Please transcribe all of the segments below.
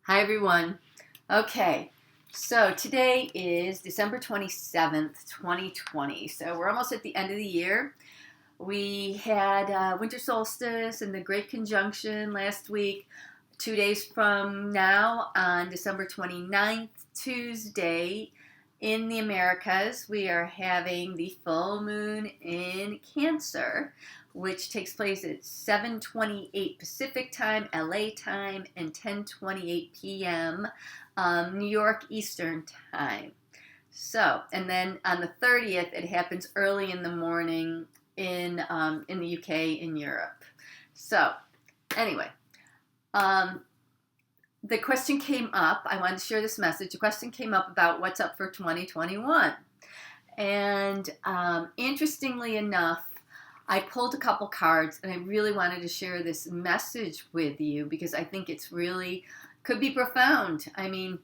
Hi, everyone. Okay, so today is December 27th, 2020. So we're almost at the end of the year. We had winter solstice and the Great Conjunction last week. 2 days from now, on December 29th, Tuesday, in the Americas, we are having the full moon in Cancer, which takes place at 7:28 Pacific time, LA time, and 10:28 p.m. New York Eastern time. So, and then on the 30th, it happens early in the morning in the UK, in Europe. So, anyway, the question came up. I wanted to share this message. The question came up about what's up for 2021. And interestingly enough, I pulled a couple cards and I really wanted to share this message with you because I think it's really could be profound. I mean,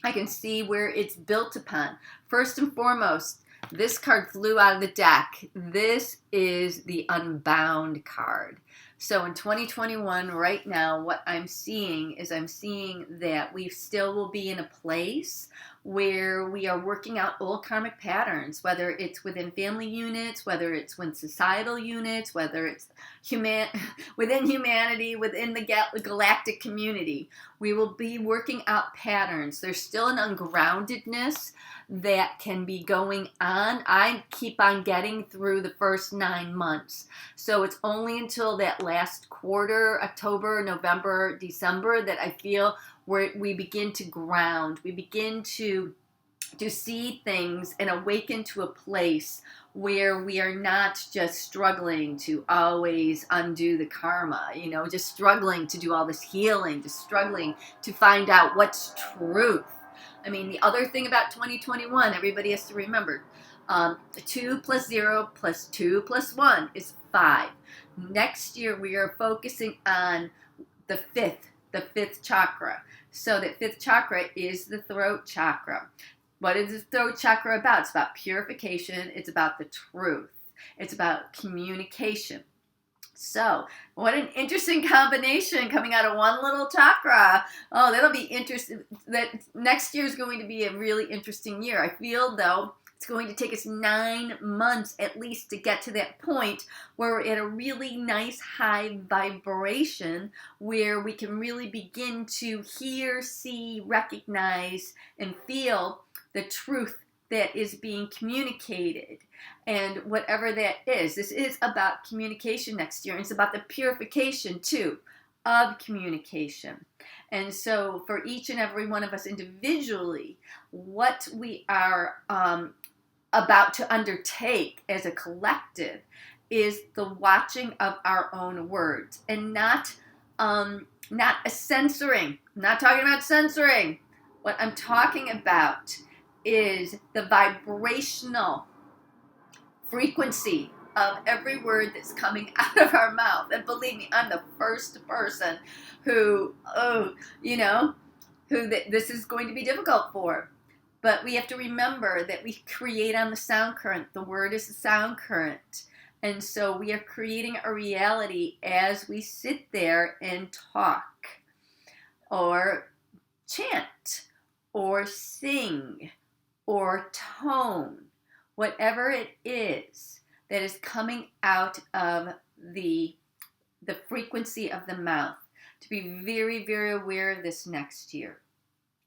I can see where it's built upon. First and foremost, this card flew out of the deck. This is the Unbound card. So in 2021, right now, what I'm seeing is that we still will be in a place where we are working out old karmic patterns, whether it's within family units, whether it's within societal units, whether it's within humanity, within the galactic community. We will be working out patterns. There's still an ungroundedness that can be going on. I keep on getting through the first 9 months. So it's only until that last quarter, October, November, December, that I feel where we begin to ground. We begin to see things and awaken to a place where we are not just struggling to always undo the karma, just struggling to do all this healing, just struggling to find out what's truth. I mean, the other thing about 2021, everybody has to remember, 2 plus 0 plus 2 plus 1 is 5. Next year, we are focusing on the fifth chakra. So that fifth chakra is the throat chakra. What is the throat chakra about? It's about purification. It's about the truth. It's about communication. So, what an interesting combination coming out of one little chakra. Oh, that'll be interesting. That next year is going to be a really interesting year. I feel, though, it's going to take us 9 months at least to get to that point where we're at a really nice high vibration where we can really begin to hear, see, recognize, and feel the truth that is being communicated. And whatever that is, this is about communication next year. And it's about the purification, too, of communication. And so for each and every one of us individually, what we are about to undertake as a collective is the watching of our own words and not a censoring. I'm not talking about censoring. What I'm talking about is the vibrational frequency of every word that's coming out of our mouth. And believe me, I'm the first person who this is going to be difficult for. But we have to remember that we create on the sound current. The word is the sound current. And so we are creating a reality as we sit there and talk or chant or sing or tone, whatever it is that is coming out of the frequency of the mouth, to be very, very aware of this next year.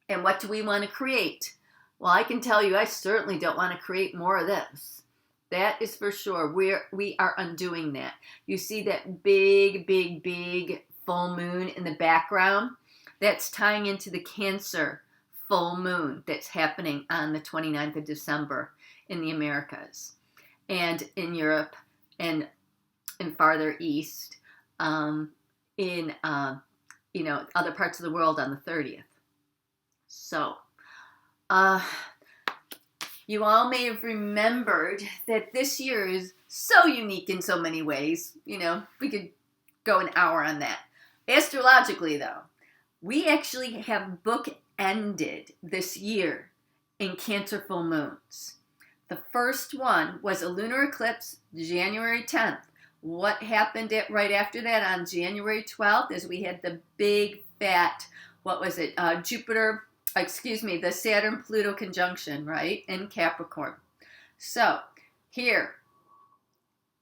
And what do we want to create? Well, I can tell you, I certainly don't want to create more of this. That is for sure. We are undoing that. You see that big, big, big full moon in the background? That's tying into the Cancer full moon that's happening on the 29th of December in the Americas and in Europe and in farther east, in other parts of the world on the 30th. So, you all may have remembered that this year is so unique in so many ways. We could go an hour on that. Astrologically, though, we actually have bookended this year in Cancer full moons. The first one was a lunar eclipse, January 10th. What happened right after that on January 12th is we had the big, fat what was it? Jupiter, excuse me, the Saturn-Pluto conjunction, right, in Capricorn. So here,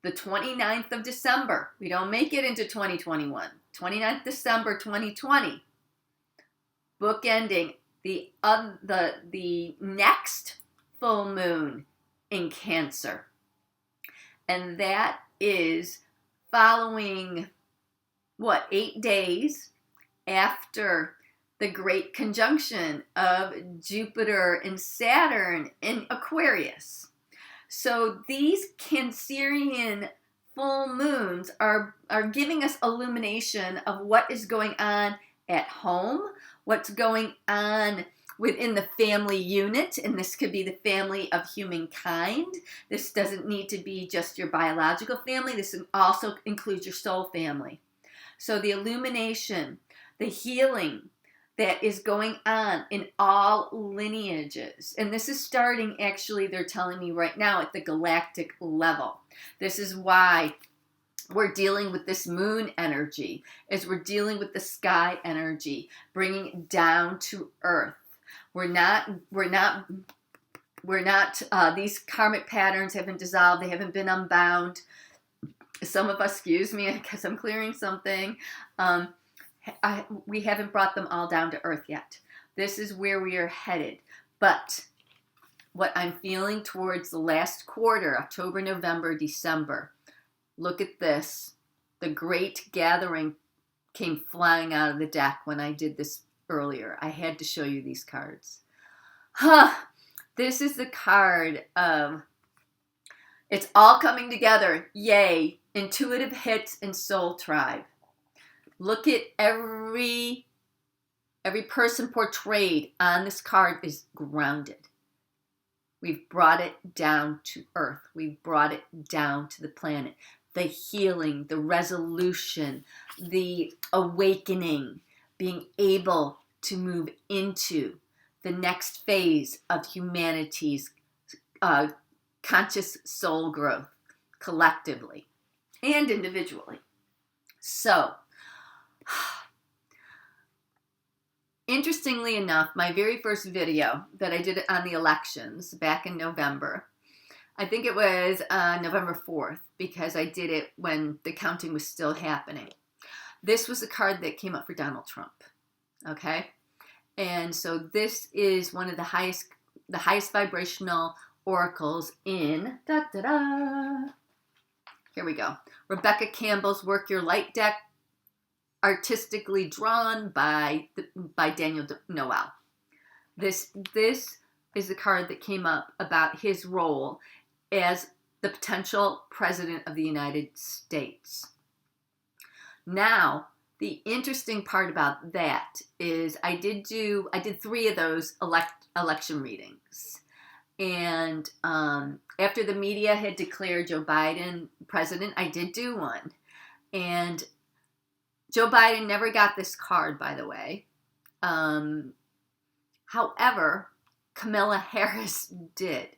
the 29th of December, we don't make it into 2021. 29th December 2020, bookending the next full moon in Cancer. And that is following, 8 days after the great conjunction of Jupiter and Saturn in Aquarius. So these Cancerian full moons are giving us illumination of what is going on at home, what's going on within the family unit, and this could be the family of humankind. This doesn't need to be just your biological family. This also includes your soul family. So the illumination, the healing that is going on in all lineages. And this is starting, actually, they're telling me right now, at the galactic level. This is why we're dealing with this moon energy, as we're dealing with the sky energy, bringing it down to earth. These karmic patterns haven't dissolved. They haven't been unbound. Some of us, excuse me, because I'm clearing something. We haven't brought them all down to earth yet. This is where we are headed. But what I'm feeling towards the last quarter, October, November, December, look at this. The Great Gathering came flying out of the deck when I did this earlier. I had to show you these cards. This is the card of it's all coming together. Yay. Intuitive hits and soul tribe. Look at every person portrayed on this card is grounded. We've brought it down to earth. We've brought it down to the planet. The healing, the resolution, the awakening, being able to move into the next phase of humanity's conscious soul growth, collectively and individually. So, interestingly enough, my very first video that I did on the elections back in November, I think it was November 4th, because I did it when the counting was still happening. This was the card that came up for Donald Trump, okay? And so this is one of the highest vibrational oracles in, here we go, Rebecca Campbell's Work Your Light deck, artistically drawn by Daniel Noel. This is the card that came up about his role as the potential president of the United States. Now, the interesting part about that is I did 3 of those election readings. And after the media had declared Joe Biden president, I did do one. And Joe Biden never got this card, by the way. However, Kamala Harris did.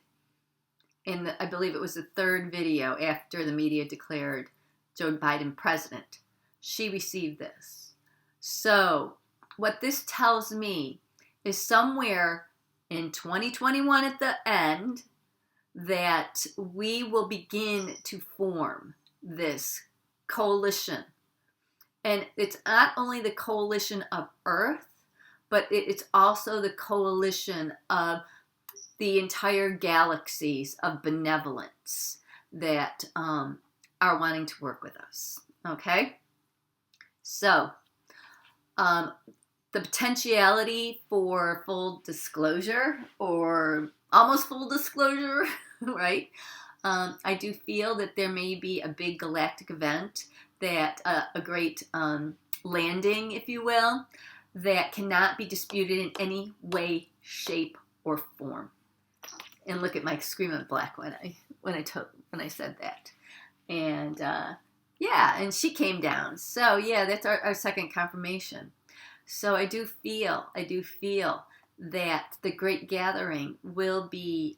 I believe it was the 3rd video after the media declared Joe Biden president. She received this. So what this tells me is somewhere in 2021 at the end that we will begin to form this coalition. And it's not only the coalition of Earth, but it's also the coalition of the entire galaxies of benevolence that are wanting to work with us. Okay? So, the potentiality for full disclosure, or almost full disclosure, right? I do feel that there may be a big galactic event, that a great landing, if you will, that cannot be disputed in any way, shape, or form. And look at my screaming black when I said that. And yeah, and she came down. So yeah, that's our second confirmation. So I do feel that the Great Gathering will be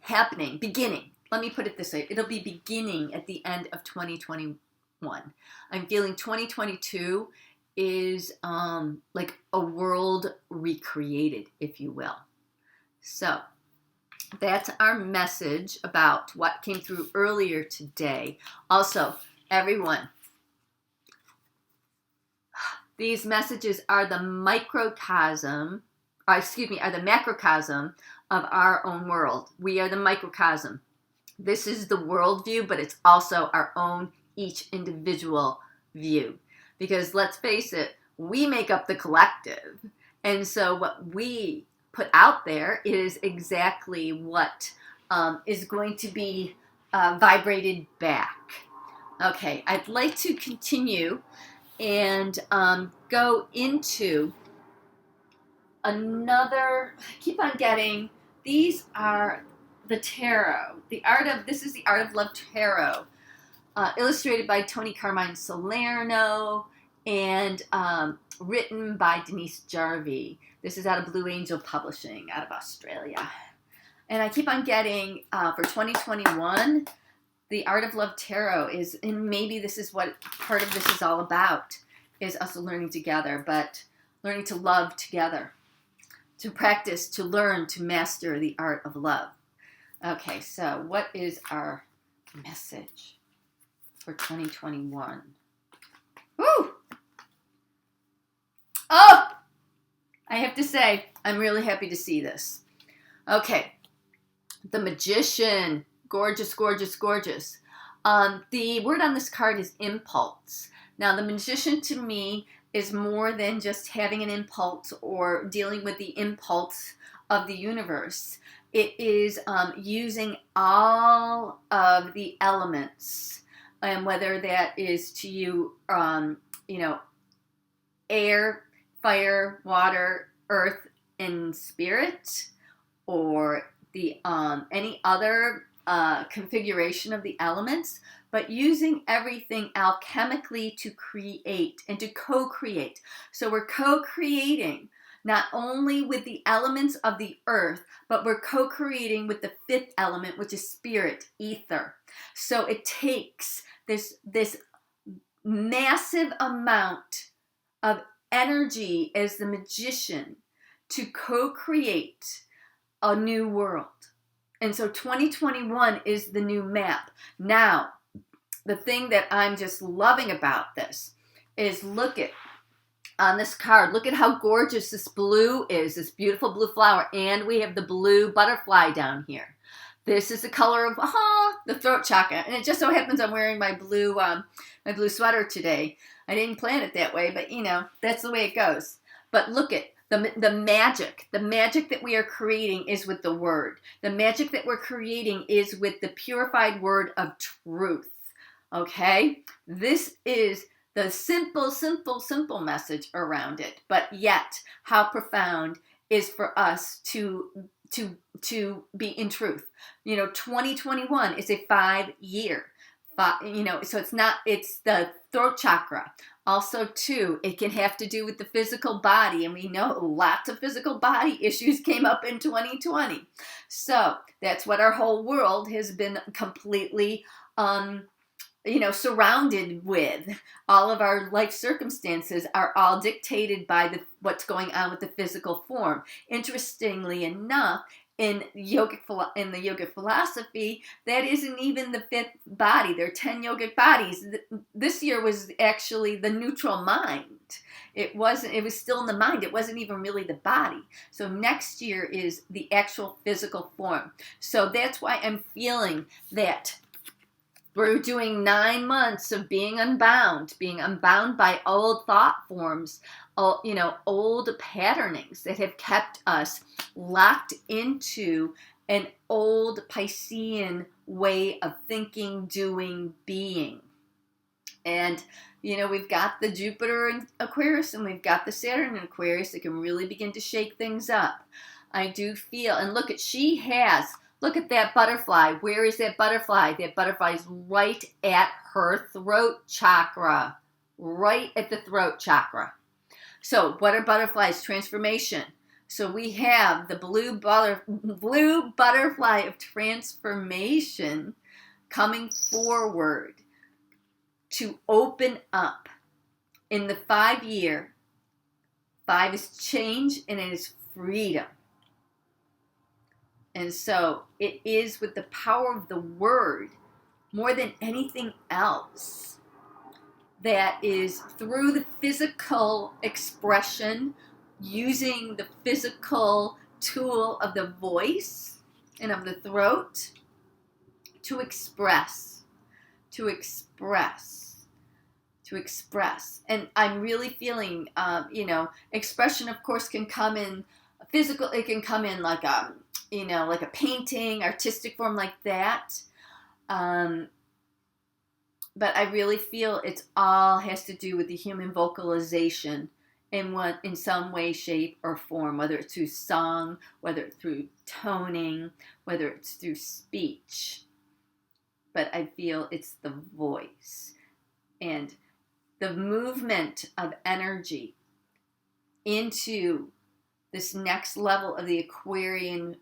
happening, beginning. Let me put it this way. It'll be beginning at the end of 2021. I'm feeling 2022 is like a world recreated, if you will. So that's our message about what came through earlier today. Also, everyone, these messages are the macrocosm of our own world. We are the microcosm. This is the world view, but it's also our own, each individual view. Because let's face it, we make up the collective. And so what we put out there is exactly what is going to be vibrated back. Okay, I'd like to continue and go into another. I keep on getting, these are the tarot. This is the Art of Love Tarot, illustrated by Tony Carmine Salerno and written by Denise Jarvie. This is out of Blue Angel Publishing out of Australia. And I keep on getting, for 2021, the Art of Love Tarot is, and maybe this is what part of this is all about, is us learning together, but learning to love together, to practice, to learn, to master the art of love. Okay, so what is our message for 2021? Woo! Oh! I have to say, I'm really happy to see this. Okay, the Magician. Gorgeous, gorgeous, gorgeous. The word on this card is impulse. Now, the Magician to me is more than just having an impulse or dealing with the impulse of the universe. It is using all of the elements, and whether that is to you, air, fire, water, earth, and spirit, or the any other configuration of the elements, but using everything alchemically to create and to co-create. So we're co-creating not only with the elements of the earth, but we're co-creating with the fifth element, which is spirit, ether. So it takes this massive amount of energy as the magician to co-create a new world. And so 2021 is the new map. Now, the thing that I'm just loving about this is look at, on this card, look at how gorgeous this blue is, this beautiful blue flower. And we have the blue butterfly down here. This is the color of the throat chakra. And it just so happens I'm wearing my blue sweater today. I didn't plan it that way, but that's the way it goes. But look at the magic that we are creating is with the word. The magic that we're creating is with the purified word of truth. Okay? This is the simple message around it. But yet, how profound is for us to be in truth. 2021 is a 5-year. So it's the throat chakra. Also, too, it can have to do with the physical body, and we know lots of physical body issues came up in 2020. So that's what our whole world has been completely, surrounded with. All of our life circumstances are all dictated by what's going on with the physical form. Interestingly enough, in the yogic philosophy, that isn't even the fifth body. There are 10 yogic bodies. This year was actually the neutral mind. It was still in the mind. It wasn't even really the body. So next year is the actual physical form. So that's why I'm feeling that we're doing 9 months of being unbound by old thought forms, old patternings that have kept us locked into an old Piscean way of thinking, doing, being. And, we've got the Jupiter in Aquarius and we've got the Saturn in Aquarius that can really begin to shake things up. I do feel, and look at that butterfly. Where is that butterfly? That butterfly is right at her throat chakra. Right at the throat chakra. So what are butterflies? Transformation. So we have the blue butterfly of transformation coming forward to open up In the 5-year, 5 is change and it is freedom. And so it is with the power of the word more than anything else that is through the physical expression, using the physical tool of the voice and of the throat to express, to express, to express. And I'm really feeling, expression, of course, can come in physical. It can come in like like a painting, artistic form like that. But I really feel it's all has to do with the human vocalization in some way, shape, or form, whether it's through song, whether it's through toning, whether it's through speech. But I feel it's the voice and the movement of energy into this next level of the Aquarian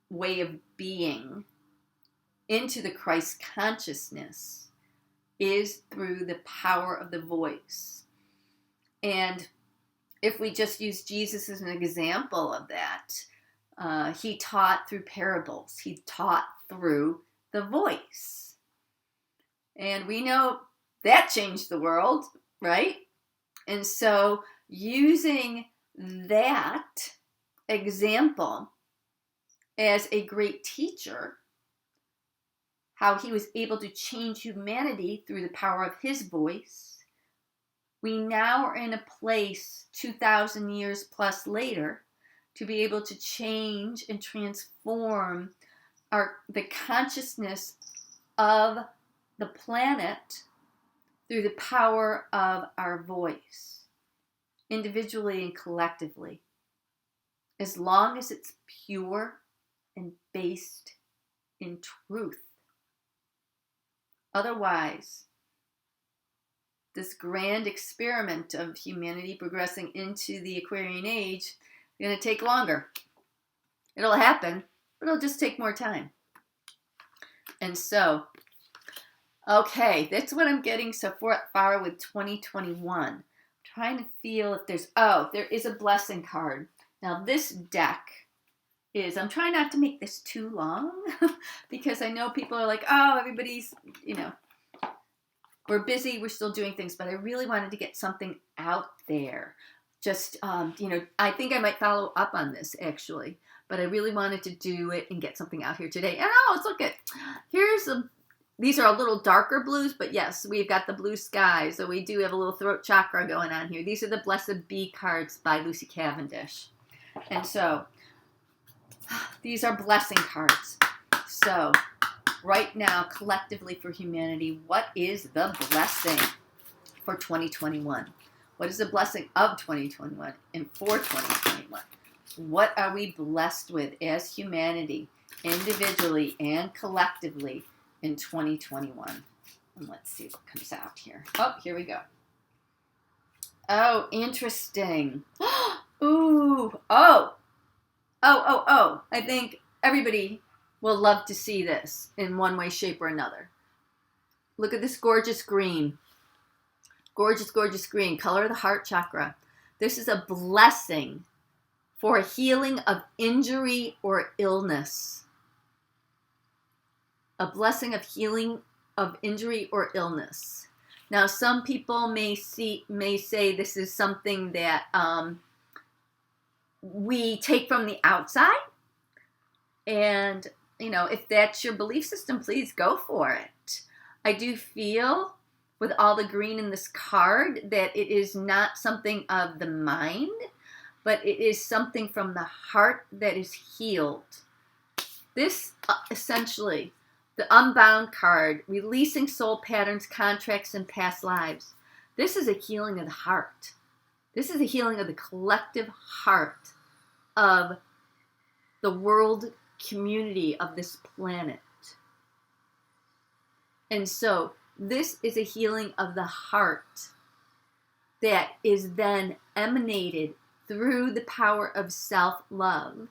way of being, into the Christ consciousness, is through the power of the voice. And if we just use Jesus as an example of that, he taught through parables. He taught through the voice. And we know that changed the world, right? And so using that example as a great teacher, how he was able to change humanity through the power of his voice, we now are in a place 2,000 years plus later to be able to change and transform the consciousness of the planet through the power of our voice, individually and collectively, as long as it's pure and based in truth. Otherwise, this grand experiment of humanity progressing into the Aquarian age is going to take longer. It'll happen, but it'll just take more time. And so, okay, that's what I'm getting so far with 2021. I'm trying to feel if there is a blessing card. Now this deck I'm trying not to make this too long because I know people are like, oh, everybody's, we're busy, we're still doing things, but I really wanted to get something out there. Just, I think I might follow up on this actually, but I really wanted to do it and get something out here today. And let's look at, these are a little darker blues, but yes, we've got the blue sky. So we do have a little throat chakra going on here. These are the Blessed Bee cards by Lucy Cavendish. And so these are blessing cards. So right now, collectively for humanity, what is the blessing for 2021? What is the blessing of 2021 and for 2021? What are we blessed with as humanity, individually and collectively in 2021? And let's see what comes out here. Oh, here we go. Oh, interesting. Ooh, oh. I think everybody will love to see this in one way, shape, or another. Look at this gorgeous green. Gorgeous, gorgeous green. Color of the heart chakra. This is a blessing for a healing of injury or illness. A blessing of healing of injury or illness. Now, some people may say this is something that we take from the outside. And, if that's your belief system, please go for it. I do feel with all the green in this card that it is not something of the mind, but it is something from the heart that is healed. This essentially, the Unbound card, releasing soul patterns, contracts, and past lives. This is a healing of the heart. This is a healing of the collective heart of the world community of this planet. And so this is a healing of the heart that is then emanated through the power of self-love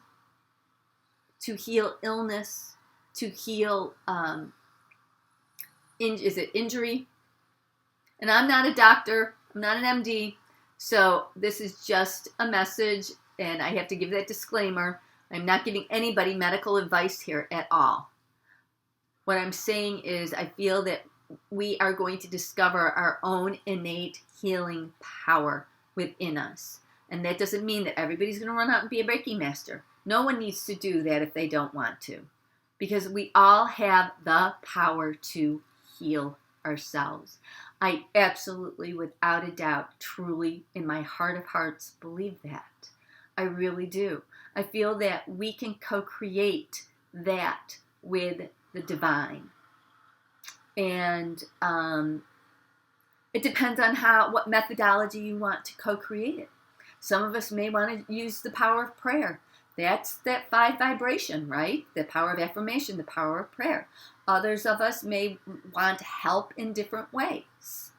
to heal illness, to heal, is it injury? And I'm not a doctor. I'm not an MD, so this is just a message, and I have to give that disclaimer. I'm not giving anybody medical advice here at all. What I'm saying is I feel that we are going to discover our own innate healing power within us. And that doesn't mean that everybody's going to run out and be a Reiki master. No one needs to do that if they don't want to. Because we all have the power to heal ourselves. I absolutely, without a doubt, truly, in my heart of hearts, believe that. I really do. I feel that we can co-create that with the divine. And it depends on what methodology you want to co-create it. Some of us may want to use the power of prayer. That's that 5 vibration, right? The power of affirmation, the power of prayer. Others of us may want help in different ways.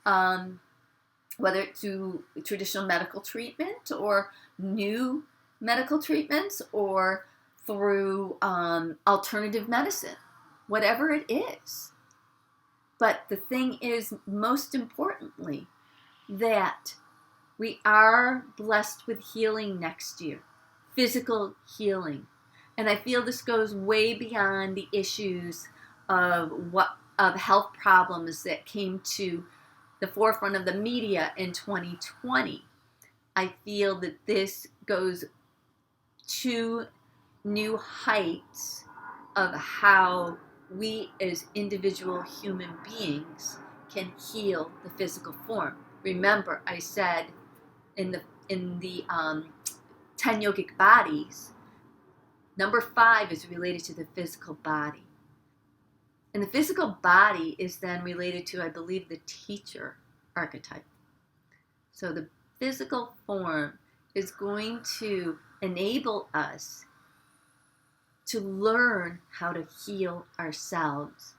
Whether it's through traditional medical treatment or new medical treatments or through alternative medicine, whatever it is. But the thing is, most importantly, that we are blessed with healing next year, physical healing. And I feel this goes way beyond the issues of health problems that came to the forefront of the media in 2020. I feel that this goes to new heights of how we as individual human beings can heal the physical form. Remember, I said in the 10 yogic bodies, number 5 is related to the physical body. And the physical body is then related to, I believe, the teacher archetype. So the physical form is going to enable us to learn how to heal ourselves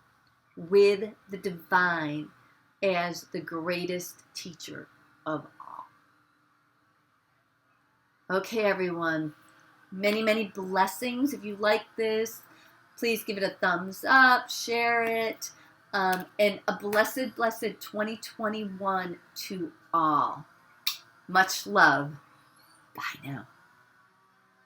with the divine as the greatest teacher of all. Okay, everyone. Many, many blessings. If you like this, please give it a thumbs up, share it, and a blessed, blessed 2021 to all. Much love. Bye now.